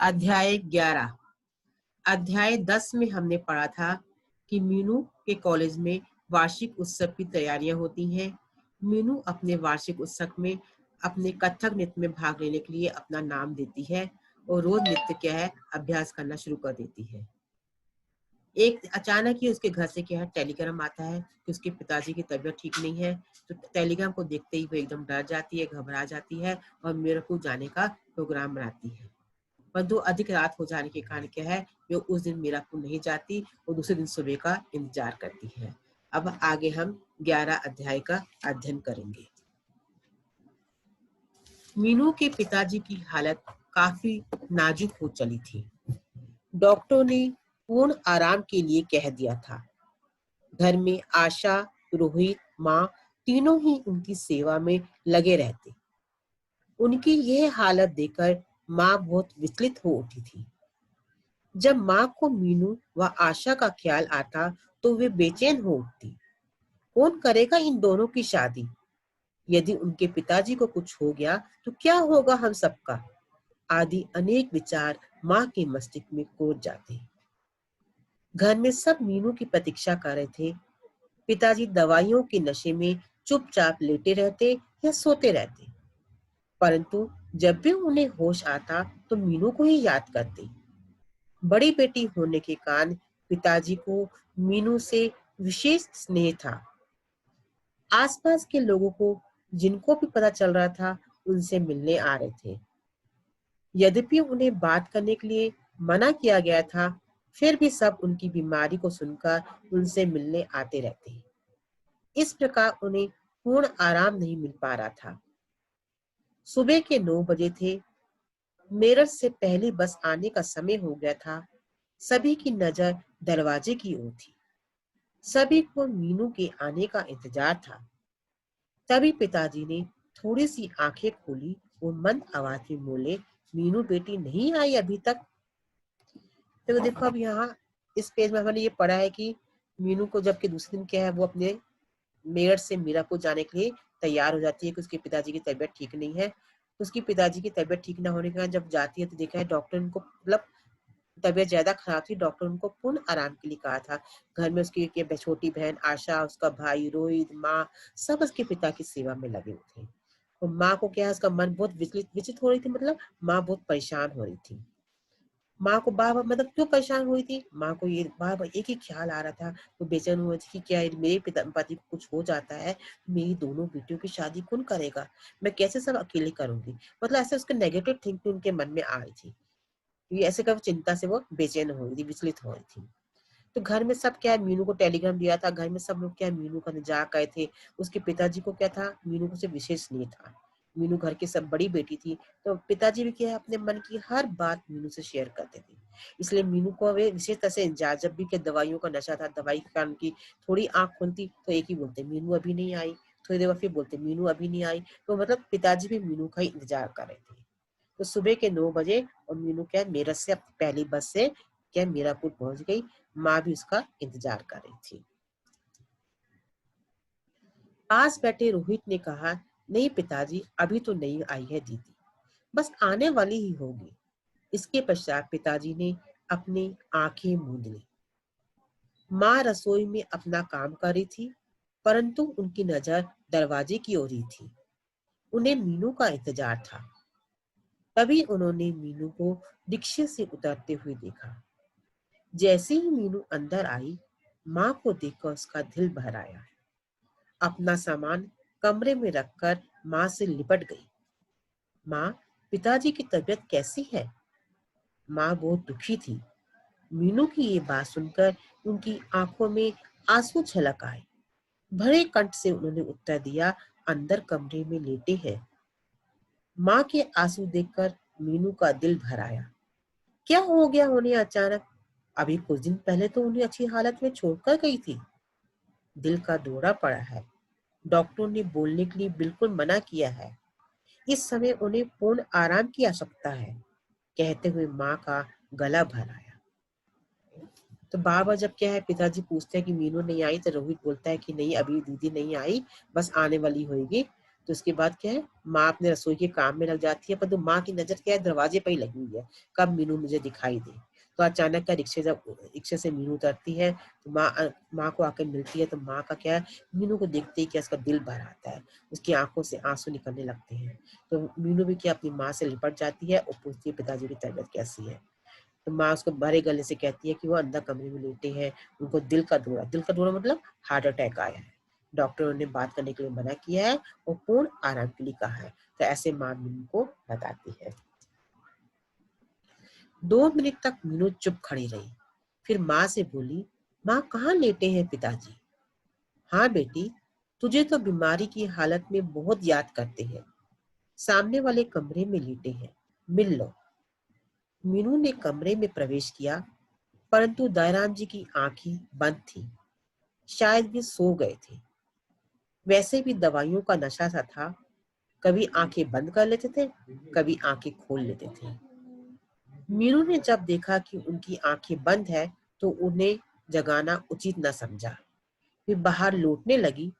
अध्याय 11। अध्याय 10 में हमने पढ़ा था कि मीनू के कॉलेज में वार्षिक उत्सव की तैयारियां होती हैं। मीनू अपने वार्षिक उत्सव में अपने कथक नृत्य में भाग लेने के लिए अपना नाम देती है और रोज नृत्य क्या है अभ्यास करना शुरू कर देती है। एक अचानक ही उसके घर से क्या है टेलीग्राम आता है कि उसके पिताजी की तबीयत ठीक नहीं है। तो टेलीग्राम को देखते ही वो एकदम डर जाती है, घबरा जाती है और मीरापुर जाने का प्रोग्राम बनाती है। परंतु अधिक रात हो जाने के कारण क्या है वो उस दिन मीरापुर नहीं जाती और दूसरे दिन सुबह का इंतजार करती है। अब आगे हम 11 अध्याय का अध्ययन करेंगे। मीनू के पिताजी की हालत काफी नाजुक हो चली थी। डॉक्टरों ने पूर्ण आराम के लिए कह दिया था। घर में आशा, रोहित, माँ तीनों ही उनकी सेवा में लगे रहते। उनकी यह हालत देखकर माँ बहुत विचलित हो उठी थी। जब माँ को मीनू व आशा का ख्याल आता तो वे बेचैन हो उठती। कौन करेगा इन दोनों की शादी? यदि उनके पिताजी को कुछ हो गया तो क्या होगा हम सबका? आदि अनेक विचार माँ के मस्तिष्क में कूद जाते। घर में सब मीनू की प्रतीक्षा कर रहे थे। पिताजी दवाइयों के नशे में चुपचाप लेटे रहते या सोते रहते, परंतु जब भी उन्हें होश आता तो मीनू को ही याद करते। बड़ी बेटी होने के कारण पिताजी को मीनू से विशेष स्नेह था। आसपास के लोगों को जिनको भी पता चल रहा था उनसे मिलने आ रहे थे। यद्यपि उन्हें बात करने के लिए मना किया गया था, फिर भी सब उनकी बीमारी को सुनकर उनसे मिलने आते रहते। इस प्रकार उन्हें पूर्ण आराम नहीं मिल पा रहा था। सुबह के 9 बजे थे। मेरठ से पहली बस आने का समय हो गया था। सभी की नजर दरवाजे की ओर थी। सभी को मीनू के आने का इंतजार था। तभी पिताजी ने थोड़ी सी आंखें खोली और मंद आवाज में बोले, मीनू बेटी नहीं आई अभी तक? तो देखो अब यहाँ इस पेज में हमने ये पढ़ा है कि मीनू को जबकि दूसरे दिन क्या है वो अपने मेरठ से मीरापुर जाने के लिए तैयार हो जाती है कि उसके पिताजी की तबीयत ठीक नहीं है। उसकी पिताजी की तबीयत ठीक ना होने के कारण जब जाती है तो देखा है डॉक्टर उनको मतलब तबीयत ज्यादा खराब थी, डॉक्टर उनको पूर्ण आराम के लिए कहा था। घर में उसकी छोटी बहन आशा, उसका भाई रोहित, माँ सब उसके पिता की सेवा में लगे हुए थे। और माँ को क्या है उसका मन बहुत विचलित विचलित हो रही थी, मतलब माँ बहुत परेशान हो रही थी। माँ को बार बार मतलब क्यों परेशान हुई थी? माँ को ये बार बार एक ही ख्याल आ रहा था। वो बेचैन हुई थी कि क्या मेरे पति को कुछ हो जाता है, मेरी दोनों बेटियों की शादी कौन करेगा? मैं कैसे सब अकेले करूंगी? मतलब ऐसे उसके नेगेटिव थिंकिंग उनके मन में आ रही थी। ये ऐसे का चिंता से वो बेचैन हो रही थी, विचलित हो रही थी। तो घर में सब क्या है मीनू को टेलीग्राम दिया था। घर में सब लोग क्या है मीनू का इंतजार कर थे। उसके पिताजी को क्या था मीनू को से विशेष नहीं था। मीनू घर की सब बड़ी बेटी थी, तो पिताजी भी क्या है अपने मन की हर बात मीनू से शेयर करते थे। इसलिए मीनू को वे विशेष तरह से इंतजार, जब भी क्या दवाइयों का नशा था, दवाई के कारण की थोड़ी आंख खुलती तो एक ही बोलते मीनू अभी नहीं आई। थोड़ी देर बाद फिर बोलते मीनू अभी नहीं आई। तो मतलब पिताजी भी मीनू का ही इंतजार कर रहे थे। तो सुबह के 9 बजे और मीनू क्या मेरठ से अपनी पहली बस से क्या मीरापुर पहुंच गई। माँ भी उसका इंतजार कर रही थी। पास बैठे रोहित ने कहा, नहीं पिताजी अभी तो नहीं आई है दीदी, बस आने वाली ही होगी। इसके पश्चात पिताजी ने अपनी आंखें मूंद ली। माँ रसोई में अपना काम कर रही थी, परंतु उनकी नजर दरवाजे की ओर ही थी। उन्हें मीनू का इंतजार था। तभी उन्होंने मीनू को रिक्शे से उतरते हुए देखा। जैसे ही मीनू अंदर आई, माँ को देखकर उसका दिल भर आया। अपना सामान कमरे में रखकर माँ से लिपट गई। माँ, पिताजी की तबीयत कैसी है? माँ बहुत दुखी थी। मीनू की ये बात सुनकर उनकी आंखों में आंसू छलक आए। भरे कंठ से उन्होंने उत्तर दिया, अंदर कमरे में लेटे हैं। माँ के आंसू देखकर मीनू का दिल भर आया। क्या हो गया उन्हें अचानक? अभी कुछ दिन पहले तो उन्हें अच्छी हालत में छोड़कर गई थी। दिल का दौरा पड़ा है। डॉक्टरों ने बोलने के लिए बिल्कुल मना किया है। इस समय उन्हें पूर्ण आराम की आवश्यकता है, कहते हुए माँ का गला भर आया। तो बार बार जब क्या है पिताजी पूछते हैं कि मीनू नहीं आई, तो रोहित बोलता है कि नहीं अभी दीदी नहीं आई, बस आने वाली होगी। तो उसके बाद क्या है, माँ अपने रसोई के काम में लग जाती है, पर तो माँ की नजर क्या है, दरवाजे पर ही लगी हुई है, कब मीनू मुझे दिखाई दे। तो अचानक का रिक्शे से मीनू उतरती है, तो माँ को आकर मिलती है, तो माँ का क्या है, मीनू को देखते ही क्या उसका दिल भर आता है, उसकी आंखों से आंसू निकलने लगते हैं। तो मीनू भी क्या अपनी माँ से लिपट जाती है और पूछती है पिताजी की तबीयत कैसी है। तो माँ उसको भरे गले से कहती है कि वो अंदर कमरे में लेटे हैं, उनको दिल का दौरा मतलब हार्ट अटैक आया है, डॉक्टरों ने बात करने के लिए मना किया है और पूर्ण आराम के लिए कहा है। तो ऐसे माँ मीनू को बताती है। 2 मिनट तक मीनू चुप खड़ी रही, फिर माँ से बोली, माँ कहाँ लेटे हैं पिताजी? हाँ बेटी, तुझे तो बीमारी की हालत में बहुत याद करते हैं, सामने वाले कमरे में लेटे हैं, मिल लो। मीनू ने कमरे में प्रवेश किया, परंतु दयाराम जी की आंखें बंद थी, शायद वे सो गए थे। वैसे भी दवाइयों का नशा सा था, कभी आंखें बंद कर लेते थे, कभी आंखें खोल लेते थे। मीनू ने जब देखा कि उनकी आंखें बंद है, तो उन्हें जगाना उचित न समझा। वे बाहर लौटने लगी,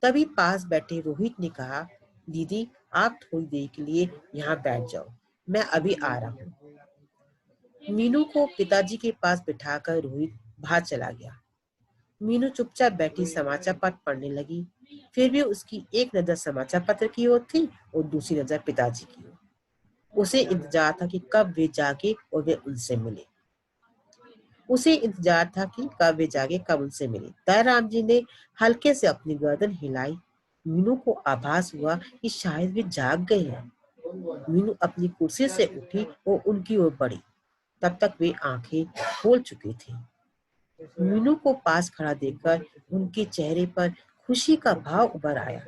तभी पास बैठे रोहित ने कहा, दीदी आप थोड़ी देर के लिए यहाँ बैठ जाओ, मैं अभी आ रहा हूँ। मीनू को पिताजी के पास बिठाकर रोहित बाहर चला गया। मीनू चुपचाप बैठी समाचार पत्र पढ़ने लगी, फिर भी उसकी एक नजर समाचार पत्र की ओर थी और दूसरी नजर पिताजी की ओर। उसे इंतजार था कि कब वे जागे और वे उनसे मिले। कब उनसे मिले। दयाराम जी ने हल्के से अपनी गर्दन हिलाई। मीनू को आभास हुआ कि शायद वे जाग गए हैं। मीनू अपनी कुर्सी से उठी और उनकी ओर बढ़ी। तब तक वे आंखें खोल चुकी थी। मीनू को पास खड़ा देखकर उनके चेहरे पर खुशी का भाव उभर आया।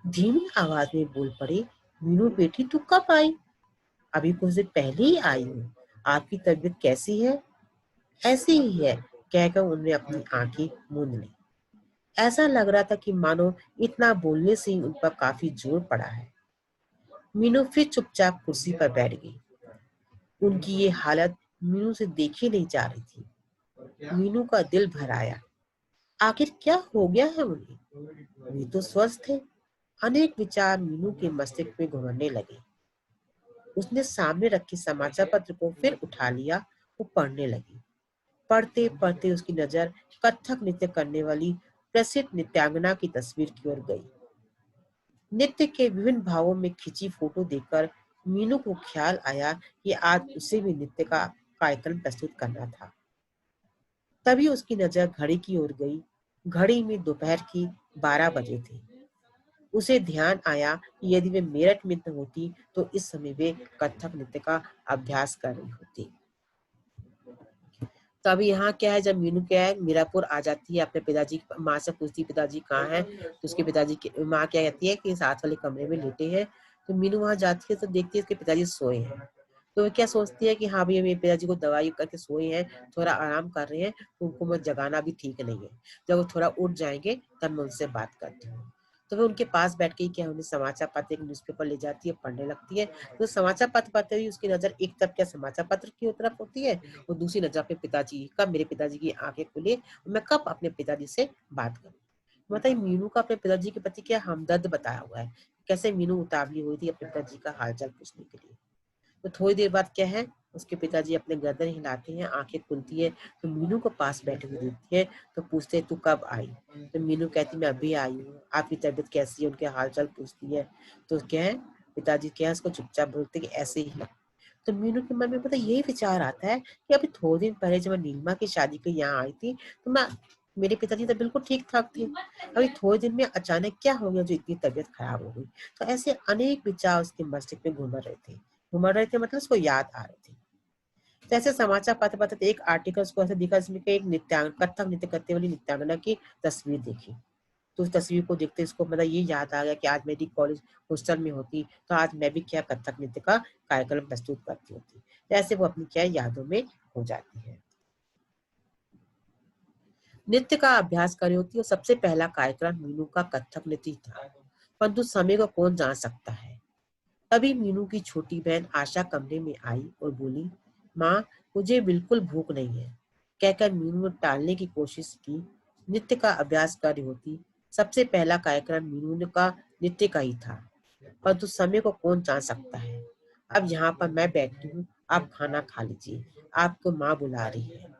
धीमी आवाज में बोल पड़े, मीनू बेटी तू कब आई? अभी कुछ देर पहले ही आई हूँ। आपकी तबीयत कैसी है? ऐसी ही है, कहकर उन्होंने अपनी आंखें मूंद ली। ऐसा लग रहा था कि मानो इतना बोलने से ही उन पर काफी जोर पड़ा है। मीनू फिर चुपचाप कुर्सी पर बैठ गई। उनकी ये हालत मीनू से देखी नहीं जा रही थी। मीनू का दिल भर आया। आखिर क्या हो गया है उन्हें? वे तो स्वस्थ थे। अनेक विचार मीनू के मस्तिष्क में घुमने लगे। उसने सामने रखी समाचार पत्र को फिर उठा लिया और पढ़ने लगी। पढ़ते पढ़ते उसकी नजर कथक नृत्य करने वाली प्रसिद्ध नृत्यांगना की तस्वीर की ओर गई। नृत्य के विभिन्न भावों में खिंची फोटो देखकर मीनू को ख्याल आया कि आज उसे भी नृत्य का कार्यक्रम प्रस्तुत करना था। तभी उसकी नजर घड़ी की ओर गई। घड़ी में दोपहर की 12 बजे थे। उसे ध्यान आया कि यदि वे मेरठ में न होती तो इस समय वे कथक नृत्य का अभ्यास कर रही होती। तो अभी यहाँ क्या है, जब मीनू क्या है मीरापुर आ जाती है, अपने पिताजी माँ से पूछती है पिताजी कहाँ हैं, तो उसके पिताजी की माँ क्या कहती है कि साथ वाले कमरे में लेटे हैं। तो मीनू वहां जाती है तो देखती है उसके पिताजी सोए हैं। तो वो क्या सोचती है कि हाँ भैया मेरे पिताजी को दवाई करके सोए हैं, थोड़ा आराम कर रहे हैं, तो उनको मैं जगाना भी ठीक नहीं है। जब वो थोड़ा उठ जाएंगे तब मैं उनसे बात करती हूँ। तो वो उनके पास बैठ के क्या उन्हें समाचार पत्र, एक न्यूज़पेपर ले जाती है, पढ़ने लगती है। तो समाचार पत्र पढ़ते हुए उसकी नजर एक तरफ क्या समाचार पत्र की तरफ होती है और दूसरी नजर अपने पिताजी, कब मेरे पिताजी की आंखें खुले और मैं कब अपने पिताजी से बात करूं। मतलब मीनू का अपने पिताजी के प्रति क्या हमदर्द बताया हुआ है, कैसे मीनू उतावली हुई थी अपने पिताजी का हालचाल पूछने के लिए। तो थोड़ी देर बाद क्या है, उसके पिताजी अपने गर्दन हिलाते हैं, आंखें खुलती है, तो मीनू को पास बैठे हुए देखती है। तो पूछते हैं तू कब आई? तो मीनू कहती मैं अभी आई हूँ, आपकी तबीयत कैसी है, उनके हालचाल पूछती है। तो क्या है, पिताजी क्या है उसको चुपचाप बोलते कि ऐसे ही है। तो मीनू के मन में पता यही विचार आता है कि अभी थोड़े दिन पहले जब मैं नीलिमा की शादी के यहाँ आई थी, तो मैं मेरे पिताजी तो बिल्कुल ठीक ठाक थे। अभी थोड़े दिन में अचानक क्या हो गया जो इतनी तबीयत खराब हो गई। तो ऐसे अनेक विचार उसके मस्तिष्क में घूम रहे थे मतलब उसको याद आ रहे थे। तो ऐसे समाचार पत्र पत्र एक आर्टिकल उसको ऐसे दिखा जिसमें कि एक नृत्यांग कथक नृत्य करते वाली नृत्यांगना की तस्वीर देखी। तो उस तस्वीर को देखते इसको मतलब ये याद आ गया कि आज मेरी कॉलेज हॉस्टल में होती तो आज मैं भी क्या कथक नृत्य का कार्यक्रम प्रस्तुत करती होती। तो ऐसे वो अपनी क्या यादों में हो जाती है। नृत्य का अभ्यास कर रही होती और सबसे पहला कार्यक्रम मीनू का कथक नृत्य था, परंतु समय को कौन जान सकता है। तभी मीनू की छोटी बहन आशा कमरे में आई और बोली, माँ मुझे बिल्कुल भूख नहीं है, कहकर मीनू ने टालने की कोशिश की। नृत्य का अभ्यास कर रही होती। सबसे पहला कार्यक्रम मीनू का नित्य का ही था, परंतु समय को कौन जान सकता है। अब यहाँ पर मैं बैठी हूँ, आप खाना खा लीजिए, आपको माँ बुला रही है।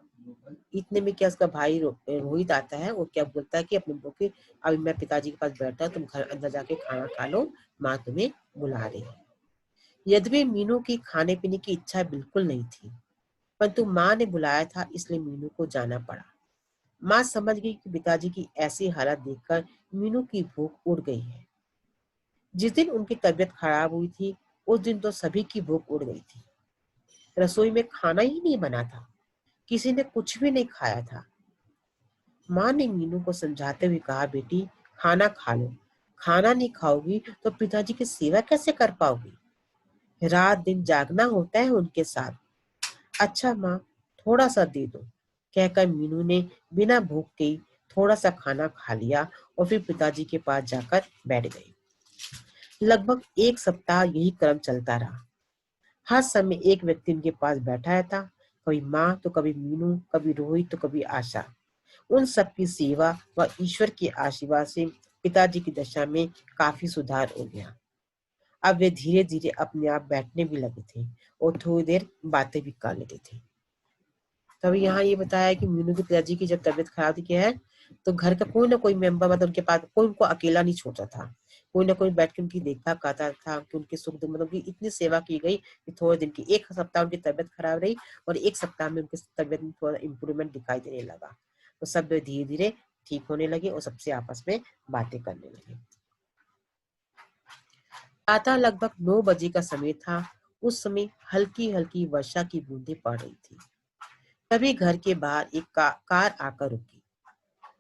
इतने में क्या उसका भाई रोहित आता है। वो क्या बोलता है कि अपने बहू के, अभी मैं पिताजी के पास बैठा हूँ, तुम घर अंदर जाके खाना खा लो, माँ तुम्हें बुला रही है। यद्यपि मीनू की खाने पीने की इच्छा बिल्कुल नहीं थी, परंतु माँ ने बुलाया था, इसलिए मीनू को जाना पड़ा। माँ समझ गई कि पिताजी की ऐसी हालत देखकर मीनू की भूख उड़ गई है। जिस दिन उनकी तबीयत खराब हुई थी, उस दिन तो सभी की भूख उड़ गई थी। रसोई में खाना ही नहीं बना था, किसी ने कुछ भी नहीं खाया था। माँ ने मीनू को समझाते हुए कहा, बेटी खाना खा लो, खाना नहीं खाओगी तो पिताजी की सेवा कैसे कर पाओगी। रात दिन जागना होता है उनके साथ। अच्छा माँ, थोड़ा सा दे दो, कहकर मीनू ने बिना भूख के ही थोड़ा सा खाना खा लिया और फिर पिताजी के पास जाकर बैठ गई। लगभग एक सप्ताह यही क्रम चलता रहा। हर समय एक व्यक्ति उनके पास बैठा था, कभी माँ तो कभी मीनू, कभी रोहित तो कभी आशा। उन सबकी सेवा व ईश्वर के आशीर्वाद से पिताजी की दशा में काफी सुधार हो गया। अब वे धीरे धीरे अपने आप बैठने भी लगे थे और थोड़ी देर बातें भी कर लेते थे। तभी यहाँ ये बताया कि मीनू के पिताजी की जब तबीयत खराब थी, क्या है, तो घर का कोई ना कोई मेंबर, मतलब उनके पास कोई उनको अकेला नहीं छोड़ता था। कोई ना कोई बैठ के उनकी देखभाल करता था, कि उनके सुख दुख, मतलब कि इतनी सेवा की गई कि थोड़े दिन की, एक सप्ताह उनकी तबीयत खराब रही और एक सप्ताह में उनकी तबीयत में थोड़ा इम्प्रूवमेंट दिखाई देने लगा। तो सब धीरे धीरे ठीक होने लगे और सबसे आपस में बातें करने लगे। प्रातः लगभग 9 बजे का समय था। उस समय हल्की हल्की वर्षा की बूंदें पड़ रही थी। तभी घर के बाहर एक कार आकर रुकी।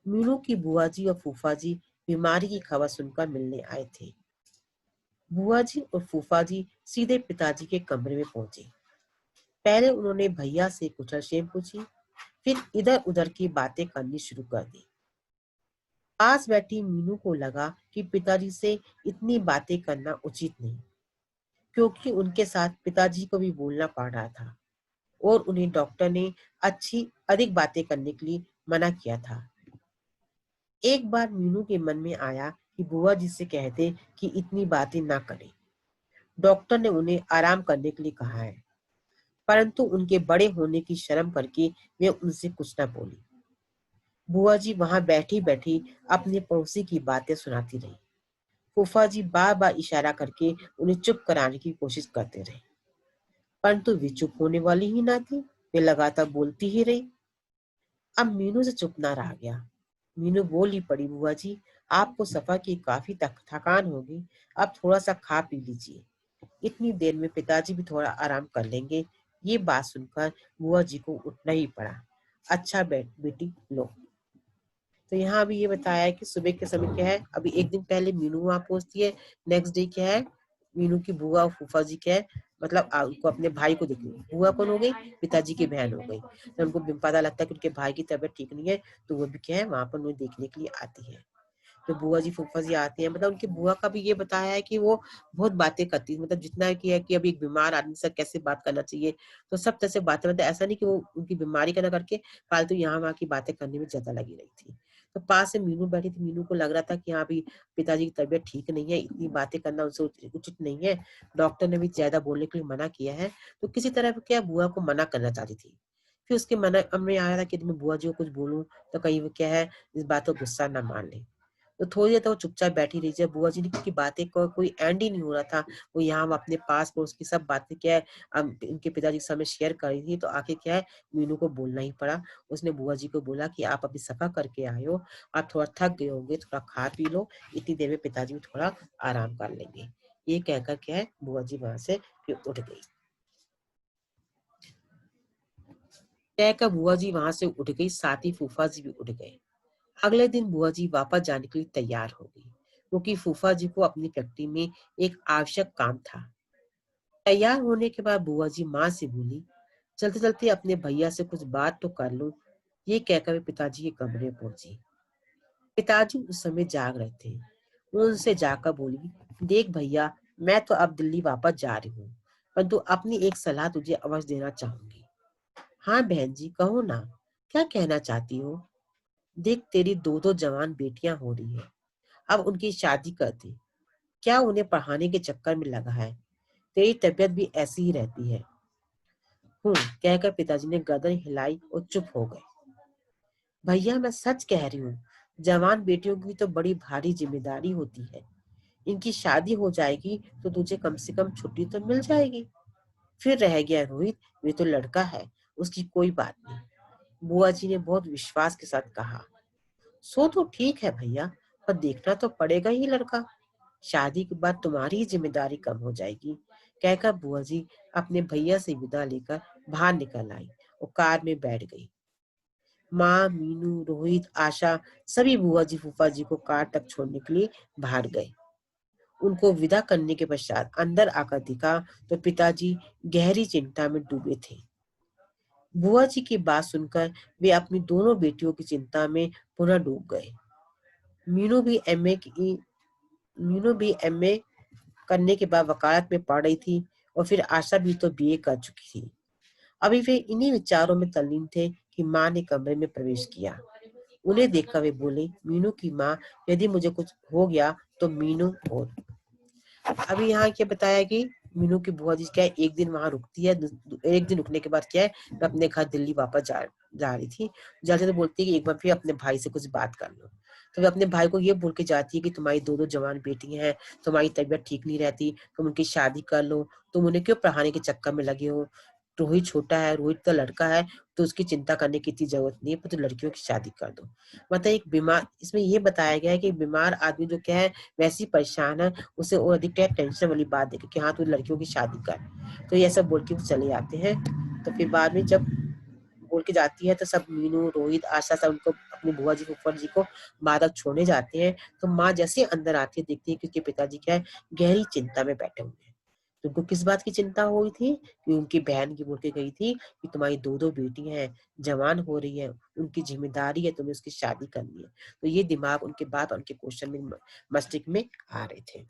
मीनू की बुआ जी और फूफा जी बीमारी की खबर सुनकर मिलने आए थे। बुआ जी और फूफा जी सीधे पिताजी के कमरे में पहुंचे। पहले उन्होंने भैया से कुशलक्षेम पूछी, फिर इधर उधर की बातें करनी शुरू कर दी। पास बैठी मीनू को लगा कि पिताजी से इतनी बातें करना उचित नहीं, क्योंकि उनके साथ पिताजी को भी बोलना पड़ रहा था और उन्हें डॉक्टर ने अधिक बातें करने के लिए मना किया था। एक बार मीनू के मन में आया कि बुआ जी से कह दे कि इतनी बातें ना करें। डॉक्टर ने उन्हें आराम करने के लिए कहा है, परंतु उनके बड़े होने की शर्म करके वे उनसे कुछ न बोली। बुआ जी वहां बैठी बैठी अपने पड़ोसी की बातें सुनाती रही। फूफा जी बार बार इशारा करके उन्हें चुप कराने की कोशिश करते रहे, परंतु वे चुप होने वाली ही ना थी। वे लगातार बोलती ही रही। अब मीनू से चुप ना रहा गया। मीनू बोली पड़ी, बुआ जी आपको सफर की काफी थकान होगी, अब थोड़ा सा खा पी लीजिए, इतनी देर में पिताजी भी थोड़ा आराम कर लेंगे। ये बात सुनकर बुआ जी को उठना ही पड़ा। अच्छा बेटी लो। तो यहाँ अभी ये बताया है कि सुबह के समय क्या है, अभी एक दिन पहले मीनू वहां पहुंचती है। नेक्स्ट डे क्या है, मीनू की बुआ और फूफा जी क्या है, मतलब उनको अपने भाई को देखनी। बुआ कौन हो गई, पिताजी की बहन हो गई। तो उनको पता लगता है कि उनके भाई की तबीयत ठीक नहीं है, तो वो भी क्या है वहां पर उन्हें देखने के लिए आती है। तो बुआ जी फूफा जी आते हैं, मतलब उनकी बुआ का भी ये बताया है कि वो बहुत बातें करती है, मतलब जितना है कि अभी एक बीमार आदमी से कैसे बात करना चाहिए, तो सब तरह से बातें, मतलब ऐसा नहीं कि वो उनकी बीमारी का ना करके फालतू यहाँ वहाँ की बातें करने में ज्यादा लगी रही थी। तो पास से मीनू बैठी थी। मीनू को लग रहा था कि हाँ भी पिताजी की तबीयत ठीक नहीं है, इतनी बातें करना उनसे उचित नहीं है। डॉक्टर ने भी ज्यादा बोलने के लिए मना किया है, तो किसी तरह क्या बुआ को मना करना चाहती थी। फिर उसके मन में आया था कि मैं बुआ जी को कुछ बोलूं तो कहीं वो क्या है इस बात को गुस्सा ना मान ले। तो थोड़ी देर तक वो चुपचाप बैठी रही। जब बुआ जी ने की बातें को कोई एंड ही नहीं हो रहा था, वो यहाँ अपने पास पड़ोस की सब बातें क्या है इनके पिताजी के सामने शेयर कर रही थी, तो आखिर क्या है मीनू को बोलना ही पड़ा। उसने बुआ जी को बोला कि आप अभी सफा करके आए हो, आप थोड़ा थक गए होंगे, थोड़ा खा पी लो, इतनी देर में पिताजी भी थोड़ा आराम कर लेंगे। ये कहकर क्या है बुआ जी वहां से फिर उठ गई। कहकर बुआ जी वहां से उठ गई, साथ ही फूफा जी भी उठ गए। अगले दिन बुआ जी वापस जाने के लिए तैयार हो गई, क्योंकि फूफा जी को अपनी फैक्ट्री में एक आवश्यक काम था। तैयार होने के बाद बुआ जी माँ से बोली, चलते चलते अपने भैया से कुछ बात तो कर लूं। ये कहकर वे पिताजी के कमरे पहुंची। पिताजी उस समय जाग रहे थे। वो उनसे जाकर बोली, देख भैया, मैं तो अब दिल्ली वापस जा रही हूँ, परंतु अपनी एक सलाह तुझे अवश्य देना चाहूंगी। हाँ बहन जी कहो ना, क्या कहना चाहती हो। देख तेरी दो दो जवान बेटियां हो रही है, अब उनकी शादी कर दे। क्या उन्हें पढ़ाने के चक्कर में लगा है? तेरी तबीयत भी ऐसी ही रहती है। कहकर पिताजी ने गर्दन हिलाई और चुप हो गए। भैया, मैं सच कह रही हूँ। जवान बेटियों की तो बड़ी भारी जिम्मेदारी होती है। इनकी शादी हो जाएगी तो तुझे कम से कम छुट्टी तो मिल जाएगी। फिर रह गया रोहित, वे तो लड़का है, उसकी कोई बात नहीं। बुआ जी ने बहुत विश्वास के साथ कहा। सो तो ठीक है भैया, पर देखना तो पड़ेगा ही लड़का। शादी के बाद तुम्हारी ही जिम्मेदारी कम हो जाएगी। कहकर बुआ जी अपने भैया से विदा लेकर बाहर निकल आई और कार में बैठ गई। माँ, मीनू, रोहित, आशा सभी बुआ जी फूफा जी को कार तक छोड़ने के लिए बाहर गए। उनको विदा करने के पश्चात अंदर आकर दिखा तो पिताजी गहरी चिंता में डूबे थे। बुआ जी की बात सुनकर वे अपनी दोनों बेटियों की चिंता में पुनः डूब गए। मीनू भी एमए की मीनू भी एमए करने के बाद वकालत में पढ़ रही थी और फिर आशा भी तो बीए कर चुकी थी। अभी वे इन्हीं विचारों में तल्लीन थे कि माँ ने कमरे में प्रवेश किया। उन्हें देखकर वे बोले, मीनू की माँ, यदि मुझे कुछ हो गया तो मीनू और अभी यहाँ क्या बताया कि मीनू की बुआ जी क्या है, एक दिन वहां रुकती है। एक दिन रुकने के बाद क्या है, मैं अपने घर दिल्ली वापस जा रही थी। जाते तो बोलती है कि एक बार फिर अपने भाई से कुछ बात कर लो। तो वे अपने भाई को ये बोल के जाती है कि तुम्हारी दो दो जवान बेटियां हैं, तुम्हारी तबीयत ठीक नहीं रहती, तुम उनकी शादी कर लो। तुम उन्हें क्यों पढ़ाने के चक्कर में लगे हो? रोहित छोटा है, रोहित का लड़का है, तो उसकी चिंता करने की इतनी जरूरत नहीं है, पर तो लड़कियों की शादी कर दो। मतलब एक बीमार, इसमें ये बताया गया है कि बीमार आदमी जो क्या है वैसी परेशान है, उसे और अधिक टेंशन वाली बात देखे कि हाँ तू लड़कियों की शादी कर। तो ये सब बोल के चले जाते हैं। तो फिर बाद में जब बोल के जाती है तो सब मीनू, रोहित, आशा सब उनको अपनी बुआ जी फूफा जी को माँ तक छोड़ने जाते हैं। तो माँ जैसे अंदर आती है देखती है कि उसके पिताजी क्या है, गहरी चिंता में बैठे हुए हैं। तो उनको किस बात की चिंता हो रही थी कि उनकी बहन की बोल के गई थी कि तुम्हारी दो दो बेटियां हैं, जवान हो रही है, उनकी जिम्मेदारी है, तुम्हें उसकी शादी करनी है। तो ये दिमाग उनके बात और उनके क्वेश्चन में मस्तिष्क में आ रहे थे।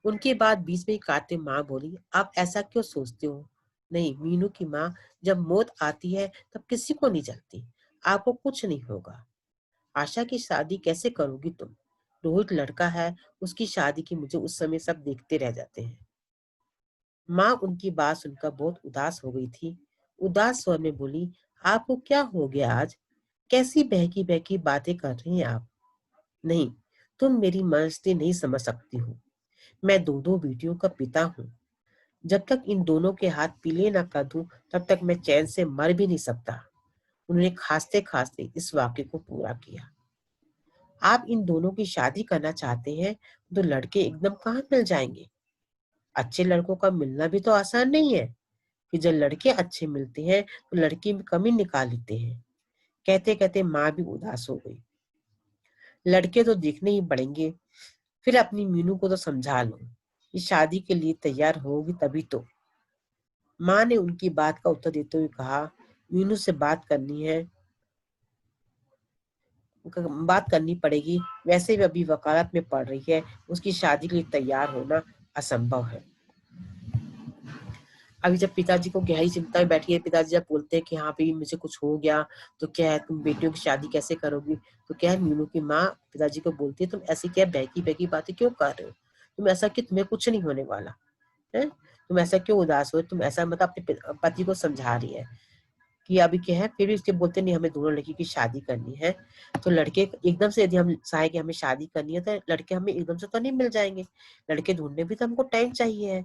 उनके बाद बीच में ही काटते माँ बोली, आप ऐसा क्यों सोचते हो? नहीं मीनू की माँ, जब मौत आती है तब किसी को नहीं जलती। आपको कुछ नहीं होगा। आशा की शादी कैसे करोगी तुम? रोहित लड़का है, उसकी शादी की मुझे उस समय सब देखते रह जाते हैं। माँ उनकी बात सुनकर बहुत उदास हो गई थी। उदास स्वर में बोली, आपको क्या हो गया आज? कैसी बहकी बहकी बातें कर रही हैं आप? नहीं, तुम मेरी मस्ती नहीं समझ सकती हो। मैं दो दो बेटियों का पिता हूँ। जब तक इन दोनों के हाथ पीले ना कर दूं, तब तक मैं चैन से मर भी नहीं सकता। उन्होंने खांसते खांसते इस वाक्य को पूरा किया। आप इन दोनों की शादी करना चाहते हैं तो लड़के एकदम कहाँ मिल जाएंगे? अच्छे लड़कों का मिलना भी तो आसान नहीं है। कि जब लड़के अच्छे मिलते हैं तो लड़की में कमी निकाल लेते हैं। कहते कहते माँ भी उदास हो गई। लड़के तो देखने ही पड़ेंगे। फिर अपनी मीनू को तो समझा लो, ये शादी के लिए तैयार होगी तभी तो। माँ ने उनकी बात का उत्तर देते हुए कहा, मीनू से बात करनी पड़ेगी। वैसे भी अभी वकालत में पढ़ रही है, उसकी शादी के लिए तैयार होना असंभव है। अभी जब पिताजी को गहरी चिंता में बैठी है, पिताजी जब बोलते हैं कि हाँ भाई मुझे कुछ हो गया तो क्या है, तुम बेटियों की शादी कैसे करोगी? तो क्या है, मीनू की माँ पिताजी को बोलती है, तुम ऐसी क्या बहकी बहकी बातें क्यों कर रहे हो? तुम ऐसा कि तुम्हें कुछ नहीं होने वाला है। तुम ऐसा क्यों उदास हो? तुम ऐसा मतलब अपने पति को समझा रही है कि अभी क्या है। फिर भी उसके बोलते नहीं, हमें दोनों लड़की की शादी करनी है। तो लड़के एकदम से, यदि हम चाहे कि हमें शादी करनी है तो लड़के हमें एकदम से तो नहीं मिल जाएंगे। लड़के ढूंढने भी तो हमको टाइम चाहिए है।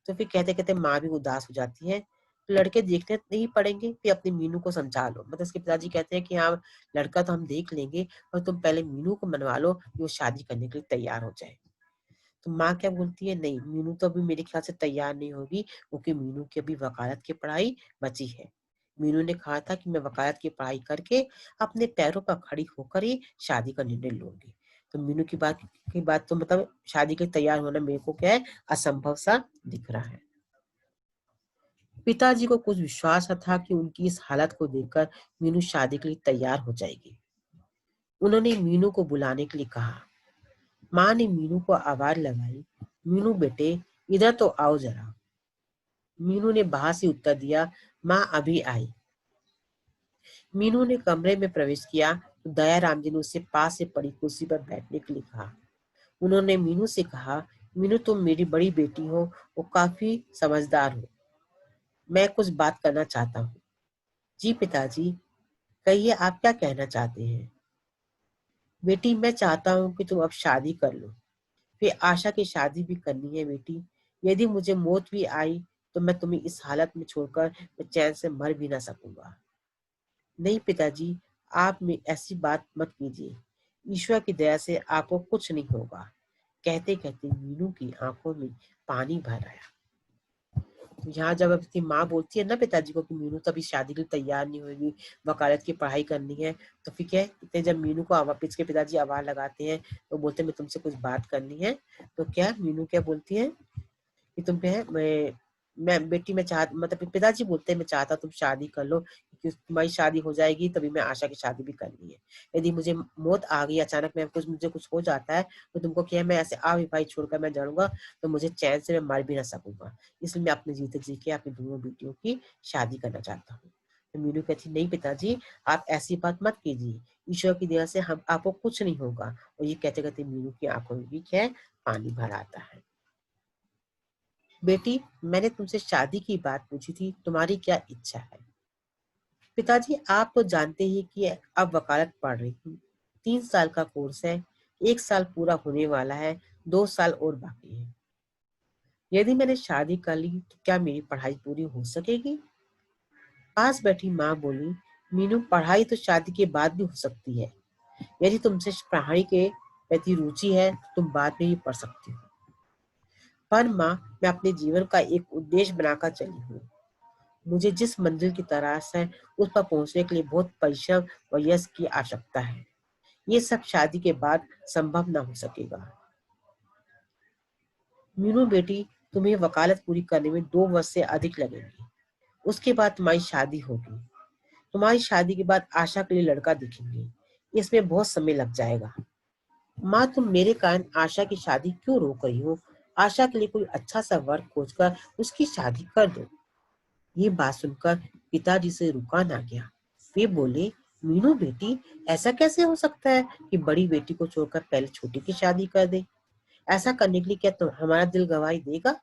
तो फिर कहते कहते माँ भी उदास हो जाती है। तो लड़के देखने नहीं पड़ेंगे, फिर अपनी मीनू को समझा लो। मतलब उसके पिताजी कहते हैं कि हाँ लड़का तो हम देख लेंगे, और तुम पहले मीनू को मनवा लो कि वो शादी करने के लिए तैयार हो जाए। तो माँ क्या बोलती है, नहीं मीनू तो अभी मेरे ख्याल से तैयार नहीं होगी, क्योंकि मीनू की अभी वकालत की पढ़ाई बची है। मीनू ने कहा था कि मैं वकालत की पढ़ाई करके अपने पैरों पर खड़ी होकर ही शादी का निर्णय लूंगी। तो मीनू की बात तो मतलब शादी के तैयार होना मेरे को क्या है, असंभव सा दिख रहा है। पिताजी को कुछ विश्वास था कि उनकी इस हालत को देखकर मीनू शादी के लिए तैयार हो जाएगी। उन्होंने मीनू को बुलाने के लिए कहा। माँ ने मीनू को आवाज लगाई, मीनू बेटे इधर तो आओ जरा। मीनू ने बाहर से उत्तर दिया, माँ अभी आई। मीनू ने कमरे में प्रवेश किया तो दयाराम जी ने उससे पास से पड़ी कुर्सी पर बैठने के लिए कहा। उन्होंने मीनू से कहा, मीनू तुम मेरी बड़ी बेटी हो, वो काफी समझदार हो, मैं कुछ बात करना चाहता हूँ। जी पिताजी, कहिए आप क्या कहना चाहते हैं? बेटी मैं चाहता हूँ कि तुम अब शादी कर लो, फिर आशा की शादी भी करनी है बेटी। यदि मुझे मौत भी आई तो मैं तुम्हें इस हालत में छोड़कर मैं चैन से मर भी ना सकूंगा। नहीं पिताजी, आप में ऐसी बात मत कीजिए, ईश्वर की दया से आपको कुछ नहीं होगा। कहते कहते मीनू की आंखों में पानी भर आया। यहाँ जब अपनी माँ बोलती है ना पिताजी को कि मीनू तो अभी शादी के लिए तैयार नहीं होगी, वकालत की पढ़ाई करनी है, तो फिर क्या है, जब मीनू को वापिस के पिताजी आवाज लगाते हैं तो बोलते हैं मैं तुमसे कुछ बात करनी है। तो क्या मीनू क्या बोलती है कि तुम क्या है, मैं बेटी में चाह मतलब पिताजी बोलते हैं मैं चाहता तुम शादी कर लो, क्योंकि तुम्हारी शादी हो जाएगी तभी मैं आशा की शादी भी करनी है। यदि मुझे मौत आ गई अचानक, मैं मुझे कुछ हो जाता है तो तुमको क्या है, मैं ऐसे अविवाहित छोड़कर मैं जाऊंगा तो मुझे चैन से मैं मर भी ना सकूंगा। इसलिए मैं अपने जीते जी के अपनी दोनों बेटियों की शादी करना चाहता हूँ। तो मीनू कहती नहीं पिताजी, आप ऐसी बात मत कीजिए, ईश्वर की दया से हम आपको कुछ नहीं होगा। और ये कहते कहते मीनू की आंखों में भी क्या है, पानी भर आता है। बेटी, मैंने तुमसे शादी की बात पूछी थी, तुम्हारी क्या इच्छा है? पिताजी, आप तो जानते ही कि अब वकालत पढ़ रही हूँ, 3 साल का कोर्स है, 1 साल पूरा होने वाला है, 2 साल और बाकी है। यदि मैंने शादी कर ली तो क्या मेरी पढ़ाई पूरी हो सकेगी? पास बैठी माँ बोली, मीनू पढ़ाई तो शादी के बाद भी हो सकती है। यदि तुमसे पढ़ाई के प्रति रुचि है तो तुम बाद में भी पढ़ सकती हो। पर माँ, मैं अपने जीवन का एक उद्देश्य बनाकर चली हूँ। मुझे जिस मंजिल की तलाश है उस पर पहुंचने के लिए बहुत परिश्रम और यश की आवश्यकता है। ये सब शादी के बाद संभव ना हो सकेगा। मीनू बेटी, तुम्हें वकालत पूरी करने में 2 वर्ष से अधिक लगेंगे। उसके बाद तुम्हारी शादी होगी। तुम्हारी शादी के बाद आशा के लिए लड़का दिखेंगे। इसमें बहुत समय लग जाएगा। माँ, तुम मेरे कारण आशा की शादी क्यों रोक रही हो? आशा के लिए कोई अच्छा सा वर खोजकर उसकी शादी कर दो। ये बात सुनकर पिताजी से रुका ना गया। वे बोले, मीनू बेटी, ऐसा कैसे हो सकता है कि बड़ी बेटी को छोड़कर पहले छोटी की शादी कर दे? ऐसा करने के लिए क्या तुम हमारा दिल गवाही देगा?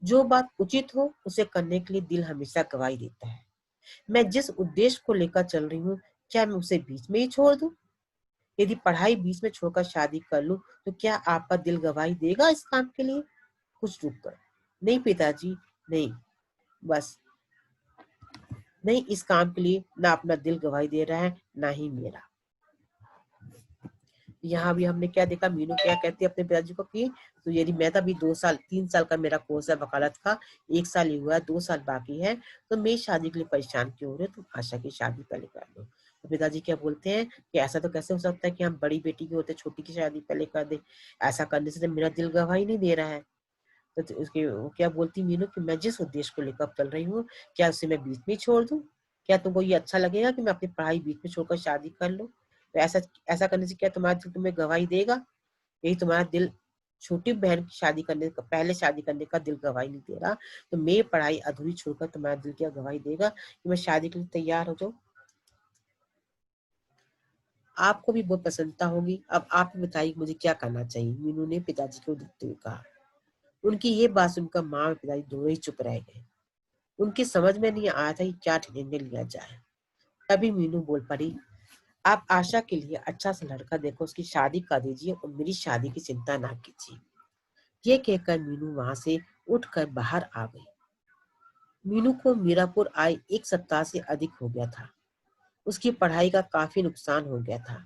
जो बात उचित हो उसे करने के लिए दिल हमेशा गवाही देता है। मैं जिस उद्देश्य को लेकर चल रही हूँ, क्या मैं उसे बीच में ही छोड़ दूं? यदि पढ़ाई बीच में छोड़कर शादी कर लूं, तो क्या आपका दिल गवाही देगा इस काम के लिए? कुछ रुक कर, नहीं पिताजी, नहीं, बस नहीं, इस काम के लिए ना अपना दिल गवाही दे रहा है ना ही मेरा। यहाँ भी हमने क्या देखा, मीनू क्या कहती है अपने पिताजी को कि तो यदि मैं तो अभी 2 साल 3 साल का मेरा कोर्स है वकालत का, 1 साल ही हुआ है, 2 साल बाकी है, तो मैं शादी के लिए परेशान क्यों हो रहे हो? तुम आशा की शादी पहले कर लो। तो पिताजी क्या बोलते हैं कि ऐसा तो कैसे हो सकता है कि हम बड़ी बेटी के होते छोटी की शादी पहले कर दे? ऐसा करने से तो मेरा दिल गवाही नहीं दे रहा है। तो उसके वो क्या बोलती मीनू कि मैं जिस उद्देश्य को लेकर चल रही हूँ, क्या उसे मैं बीच में ही छोड़ दूं? क्या तुमको ये अच्छा लगेगा कि मैं अपनी पढ़ाई बीच में छोड़कर शादी कर लूं? तो ऐसा ऐसा करने से क्या तुम्हारा दिल तुम्हें गवाही देगा? यही तुम्हारा दिल छोटी बहन की शादी करने का, पहले शादी करने का दिल गवाही नहीं दे रहा, तो मेरी पढ़ाई अधूरी छोड़कर तुम्हारा दिल क्या गवाही देगा कि मैं शादी के लिए तैयार हो जाऊं? आपको भी बहुत प्रसन्नता होगी। अब आप ही बताइए मुझे क्या करना चाहिए? मीनू ने पिताजी को देखते हुए कहा। उनकी ये बात सुनकर माँ और पिताजी दोनों ही चुप रह गए। उनकी समझ में नहीं आया था कि क्या निर्णय लिया जाए। तभी मीनू बोल पड़ी, आप आशा के लिए अच्छा सा लड़का देखो, उसकी शादी कर दीजिए और मेरी शादी की चिंता ना कीजिए। ये कहकर मीनू वहां से उठकर बाहर आ गई। मीनू को मीरापुर आए 1 सप्ताह से अधिक हो गया था। उसकी पढ़ाई का काफी नुकसान हो गया था।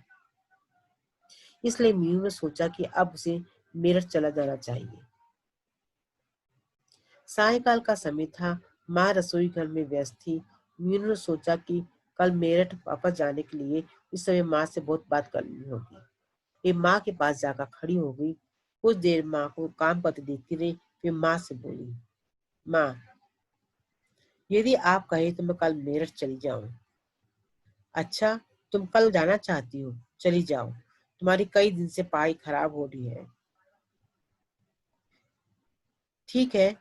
इसलिए मीनू ने सोचा कि अब उसे मेरठ चला जाना चाहिए। सायंकाल का समय था। माँ रसोई घर में व्यस्त थी। मीनू ने सोचा कि कल मेरठ वापस जाने के लिए इस समय माँ से बहुत बात करनी होगी। वे माँ के पास जाकर खड़ी हो गई। कुछ देर माँ को काम करते देखती रही, फिर माँ से बोली, माँ, यदि आप कहे तो मैं कल मेरठ चली जाऊं। अच्छा, तुम कल जाना चाहती हो, चली जाओ। तुम्हारी कई दिन से पढ़ाई खराब हो रही है। ठीक है,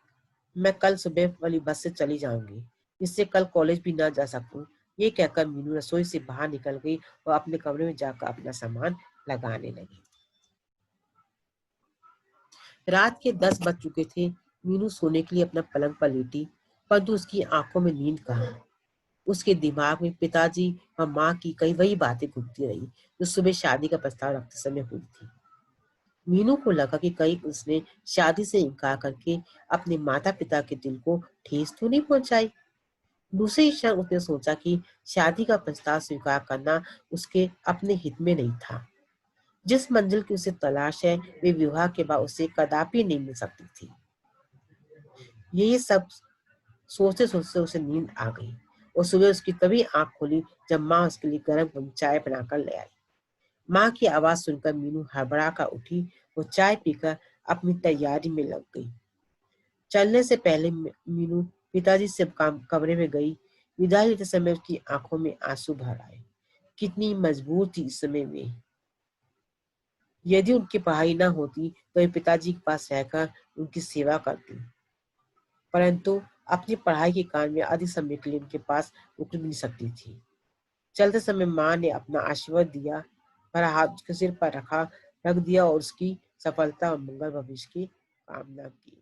मैं कल सुबह वाली बस से चली जाऊंगी, इससे कल कॉलेज भी ना जा सकूं। ये कहकर मीनू रसोई से बाहर निकल गई और अपने कमरे में जाकर अपना सामान लगाने लगी। रात के 10 बज चुके थे। मीनू सोने के लिए अपना पलंग पर लेटी, परंतु उसकी आंखों में नींद कहाँ। उसके दिमाग में पिताजी और माँ की कई वही बातें घूमती रही जो सुबह शादी का प्रस्ताव रखते समय हुई थी। मीनू को लगा कि कहीं उसने शादी से इनकार करके अपने माता पिता के दिल को ठेस तो नहीं पहुंचाई। दूसरे ही क्षण उसने सोचा कि शादी का प्रस्ताव स्वीकार करना उसके अपने हित में नहीं था। जिस मंजिल की उसे तलाश है वे विवाह के बाद उसे कदापि नहीं मिल सकती थी। यही सब सोचते सोचते उसे नींद आ गई और सुबह उसकी तभी आंख खोली जब माँ उसके लिए गर्म गर्म चाय बनाकर ले आई। माँ की आवाज सुनकर मीनू हड़बड़ा कर उठी। वो चाय पीकर अपनी तैयारी में लग गई। चलने से पहले मीनू पिताजी से कमरे में गई। विदाई लेते समय उसकी आंखों में आंसू भर आए। कितनी मजबूर थी इस समय वे। यदि उनकी पढ़ाई न होती तो वे पिताजी के पास रहकर उनकी सेवा करती, परंतु अपनी पढ़ाई के कारण में अधिक समय के लिए उनके पास रुक नहीं सकती थी। चलते समय माँ ने अपना आशीर्वाद दिया, मेरा हाथ उसके सिर पर रख दिया और उसकी सफलता और मंगल भविष्य की कामना की।